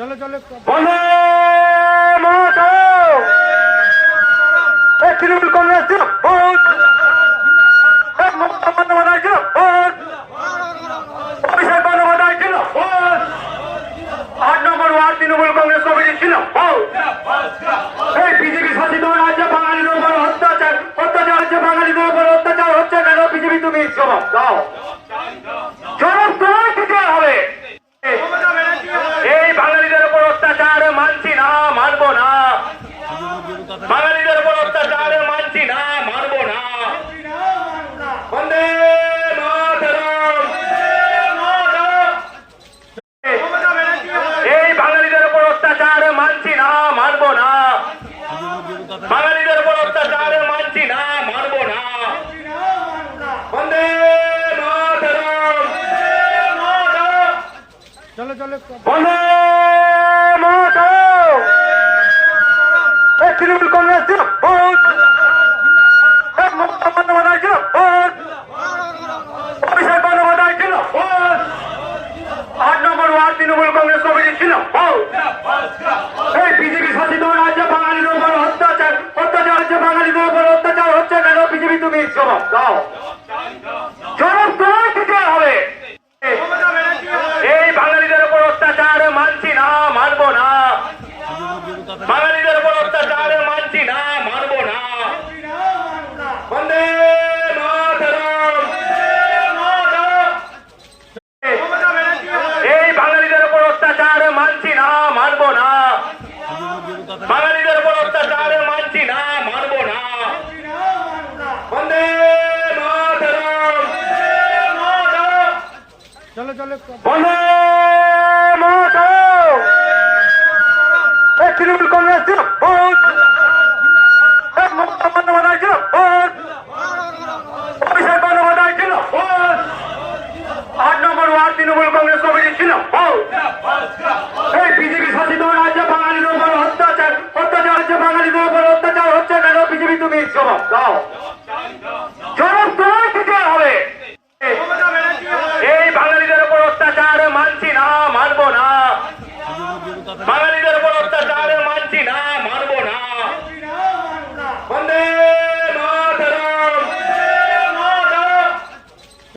চলো চলো বন্দে মাতরম। তৃণমূল কংগ্রেস জিন্দাবাদ, মমতা বন্দ্যোপাধ্যায় জিন্দাবাদ, অভিষেক বন্দ্যোপাধ্যায় জিন্দাবাদ, 8 নম্বর ওয়ার্ড তৃণমূল কংগ্রেস কমিটি জিন্দাবাদ। এই বিজেপি শাসিত রাজ্যে বাঙালিদের উপর অত্যাচার হচ্ছে, বাঙালিদের উপর অত্যাচার হচ্ছে কেন? বিজেপি তুমি জবাব দাও, জবাব তোমার দিতে হবে। এই বাঙালিদের উপর অত্যাচার মানছি না, মানবো না। বাঙালিদের উপর অত্যাচার মানছি না, মানবো না। বন্দে মাতরম। এই বাঙালিদের উপর অত্যাচার মানছি না, মানবো না। বাঙালিদের উপর অত্যাচার মানছি না, মানবো না। বন্দে মাতরম। চলো চলো বন্দে মাতরম। তৃণমূল কংগ্রেস জিন্দাবাদ, মমতা বন্দ্যোপাধ্যায় জিন্দাবাদ, অভিষেক বন্দ্যোপাধ্যায় জিন্দাবাদ, 8 নম্বর ওয়ার্ড তৃণমূল কংগ্রেস কমিটি জিন্দাবাদ। এই বিজেপি শাসিত রাজ্যে বাঙালিদের উপর অত্যাচার হচ্ছে, বাঙালিদের উপর অত্যাচার হচ্ছে কেন? বিজেপি তুমি জবাব দাও, জবাব তোমার দিতে হবে। এই বাঙালিদের উপর অত্যাচার মানছি না, মানবো না। বাঙালিদের উপর অত্যাচার মানছি না, মানবো না। বন্দে মাতরম। এই বাঙালিদের উপর অত্যাচার মানছি না, মানবো না। বাঙালিদের উপর অত্যাচার মানছি না, মানবো না। বন্দে মাতরম। চলো চলো বন্দে মাতরম। তৃণমূল কংগ্রেস জিন্দাবাদ, মমতা বন্দ্যোপাধ্যায় জিন্দাবাদ, অভিষেক বন্দ্যোপাধ্যায় জিন্দাবাদ, 8 নম্বর ওয়ার্ড তৃণমূল কংগ্রেস কমিটি জিন্দাবাদ। এই বিজেপি শাসিত